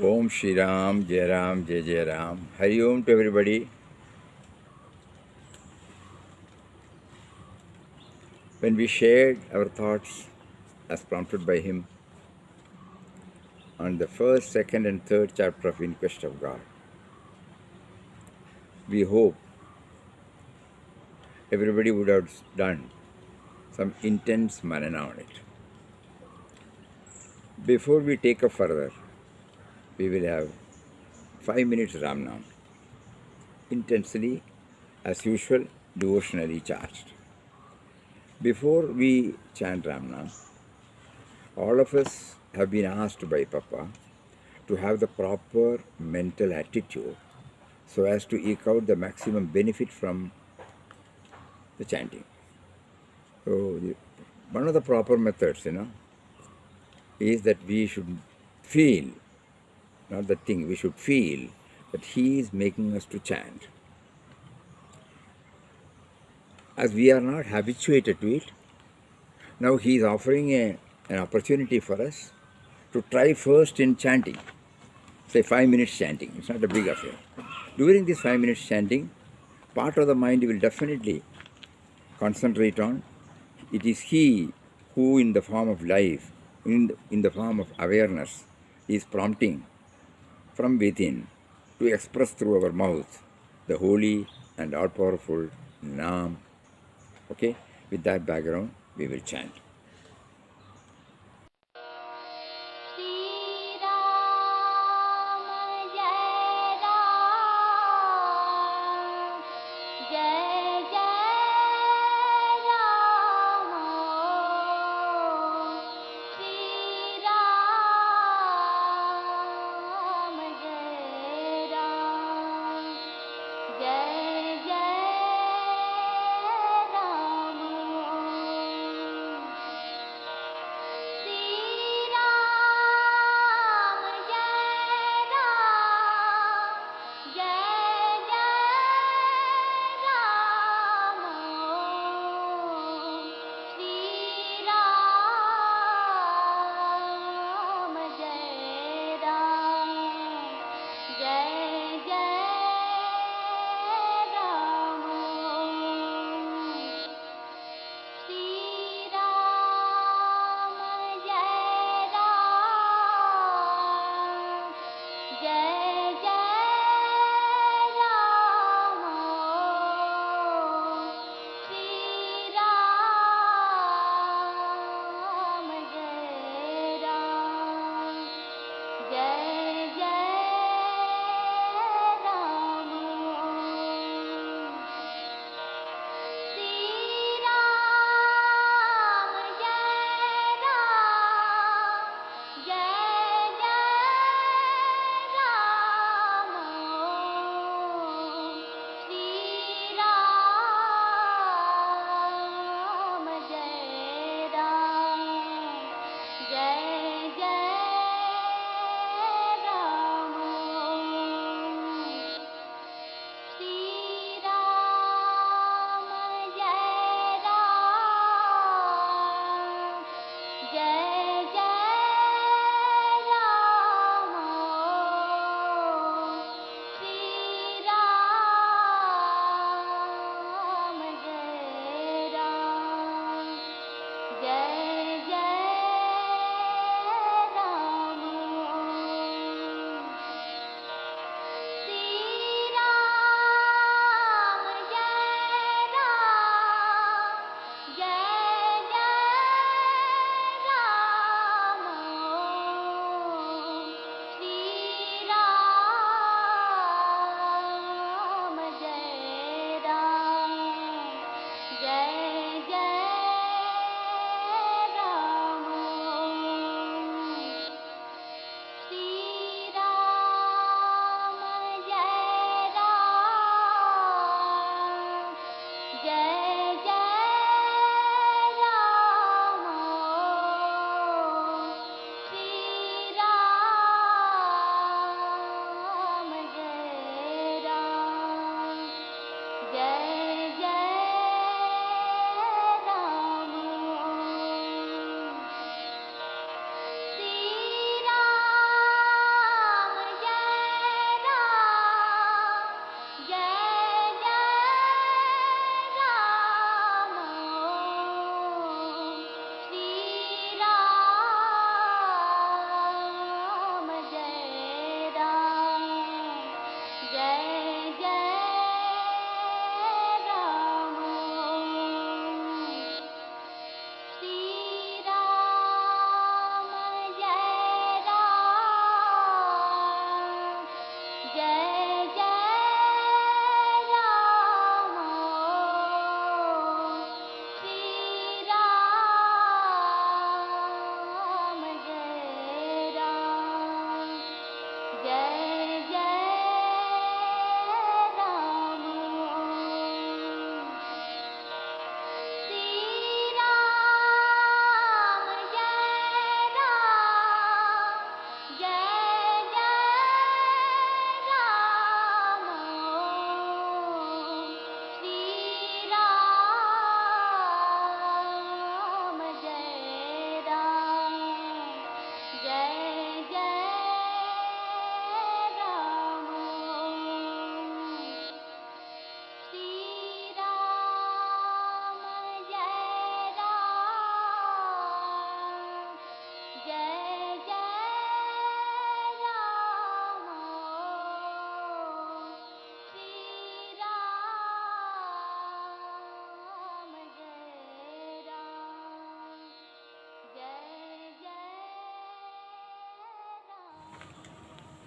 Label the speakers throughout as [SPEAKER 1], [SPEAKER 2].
[SPEAKER 1] Om Shri Ram, Jai Ram, Jai Jai Ram. Hari Om to everybody. When we shared our thoughts as prompted by him on the first, second, and third chapter of In Quest of God, we hope everybody would have done some intense manana on it. Before we take up further, we will have 5 minutes Ram Nam, intensely, as usual, devotionally charged. Before we chant Ram Nam, all of us have been asked by Papa to have the proper mental attitude so as to eke out the maximum benefit from the chanting. So, one of the proper methods, is that we should feel, not the thing, we should feel that he is making us to chant. As we are not habituated to it, now he is offering an opportunity for us to try first in chanting. Say 5 minutes chanting, it's not a big affair. During this 5 minutes chanting, part of the mind will definitely concentrate on, it is he who in the form of life, in the form of awareness, is prompting from within to express through our mouth the holy and all-powerful Nam. Okay, with that background, we will chant.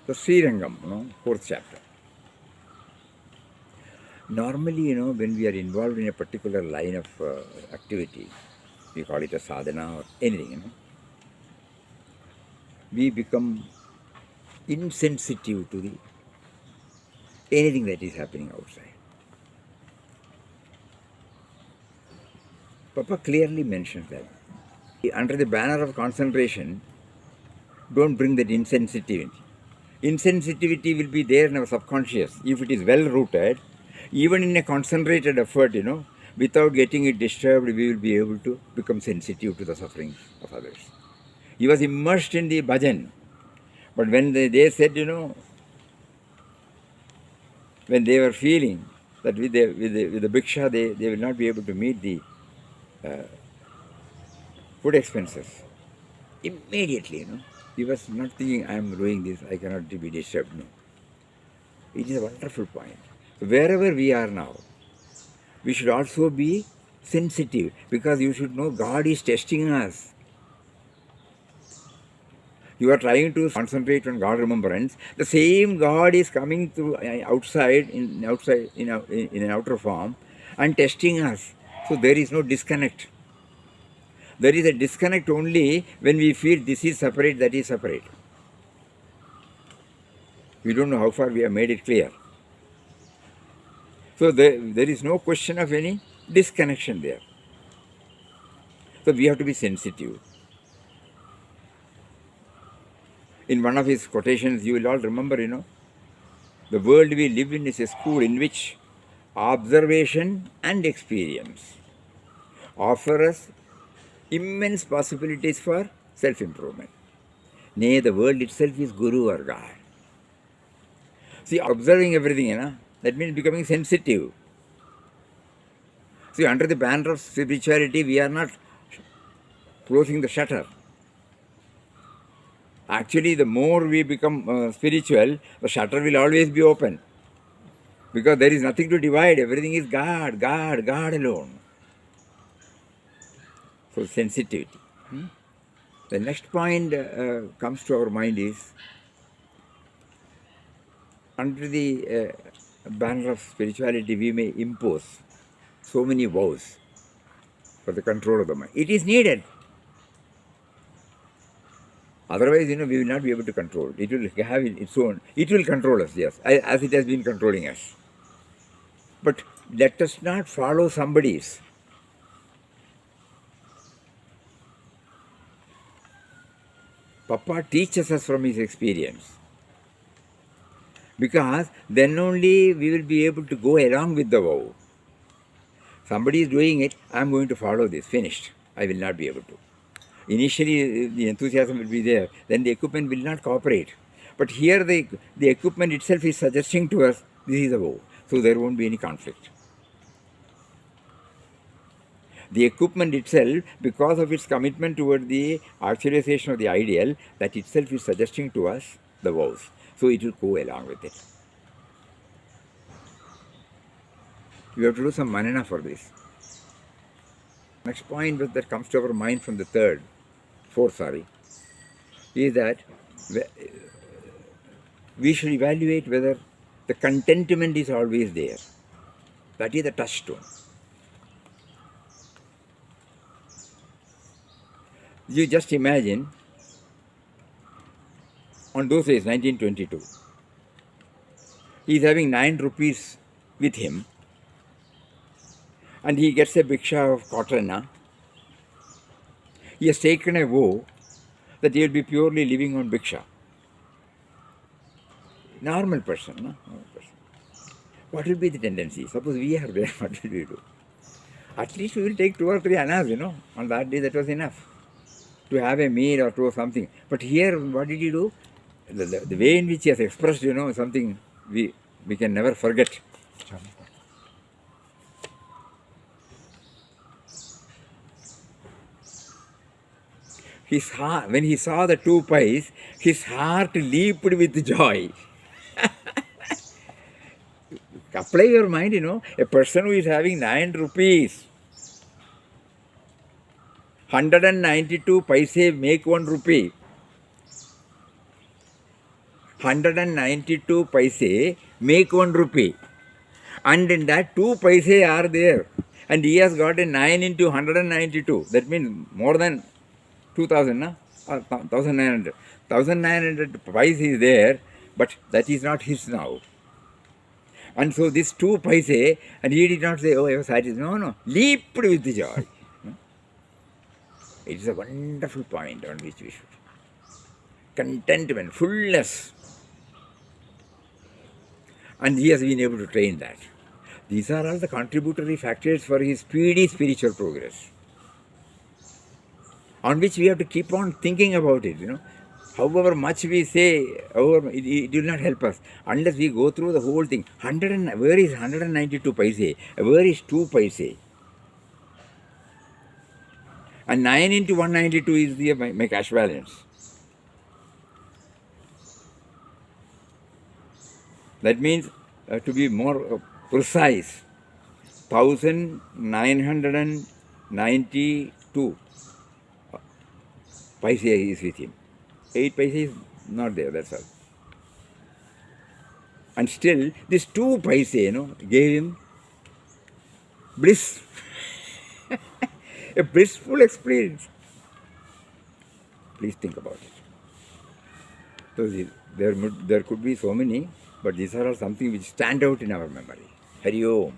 [SPEAKER 1] the Srirangam, fourth chapter. Normally, when we are involved in a particular line of activity, we call it a sadhana or anything, we become insensitive to anything that is happening outside. Papa clearly mentions that. Under the banner of concentration, don't bring that insensitivity. Insensitivity will be there in our subconscious. If it is well rooted, even in a concentrated effort, without getting it disturbed, we will be able to become sensitive to the sufferings of others. He was immersed in the bhajan. But when they said, when they were feeling that with the bhiksha, they will not be able to meet the food expenses, immediately, he was not thinking, I am doing this, I cannot be disturbed. No. It is a wonderful point. So wherever we are now, we should also be sensitive, because you should know God is testing us. You are trying to concentrate on God remembrance. The same God is coming through outside in an outer form and testing us. So there is no disconnect. There is a disconnect only when we feel this is separate, that is separate. We don't know how far we have made it clear. So there is no question of any disconnection there. So we have to be sensitive. In one of his quotations, you will all remember, the world we live in is a school in which observation and experience offer us immense possibilities for self-improvement. Nay, the world itself is Guru or God. See, observing everything, that means becoming sensitive. See, under the banner of spirituality, we are not closing the shutter. Actually, the more we become spiritual, the shutter will always be open. Because there is nothing to divide. Everything is God, God, God alone. So, sensitivity. The next point comes to our mind is, under the banner of spirituality, we may impose so many vows for the control of the mind. It is needed. Otherwise, we will not be able to control. It will have its own. It will control us, yes, as it has been controlling us. But let us not follow somebody's. Papa teaches us from his experience. Because then only we will be able to go along with the vow. Somebody is doing it, I am going to follow this, finished. I will not be able to. Initially, the enthusiasm will be there, then the equipment will not cooperate. But here the equipment itself is suggesting to us, this is a vow. So there won't be any conflict. The equipment itself, because of its commitment toward the actualization of the ideal, that itself is suggesting to us the vows. So it will go along with it. You have to do some manana for this. Next point that comes to our mind from the fourth, is that we should evaluate whether the contentment is always there. That is the touchstone. You just imagine, on those days, 1922, he is having 9 rupees with him, and he gets a bhiksha of cotton. He has taken a vow that he will be purely living on bhiksha. Normal person, no? Normal person. What will be the tendency? Suppose we are there, what will we do? At least we will take 2 or 3 annas, On that day, that was enough to have a meal or to something. But here, what did he do? The way in which he has expressed, something we can never forget. His heart, when he saw the 2 pies, his heart leaped with joy. Apply your mind, a person who is having 9 rupees, 192 paise make 1 rupee. 192 paise make 1 rupee. And in that 2 paise are there. And he has got a 9 into 192. That means more than 2000, na? Or 1900. 1900 paise is there, but that is not his now. And so this 2 paise, and he did not say, oh, I was satisfied. No, leaped with joy. It is a wonderful point on which we should. Contentment, fullness. And he has been able to train that. These are all the contributory factors for his speedy spiritual progress, on which we have to keep on thinking about it, However much we say, however, it will not help us unless we go through the whole thing. Where is 192 paise? Where is 2 paise? And 9 into 192 is my cash balance. That means, to be more precise, 1992 paise is with him. 8 paise is not there, that's all. And still, this 2 paise, gave him bliss. A blissful experience. Please think about it. So there could be so many, but these are all something which stand out in our memory. Hari Om.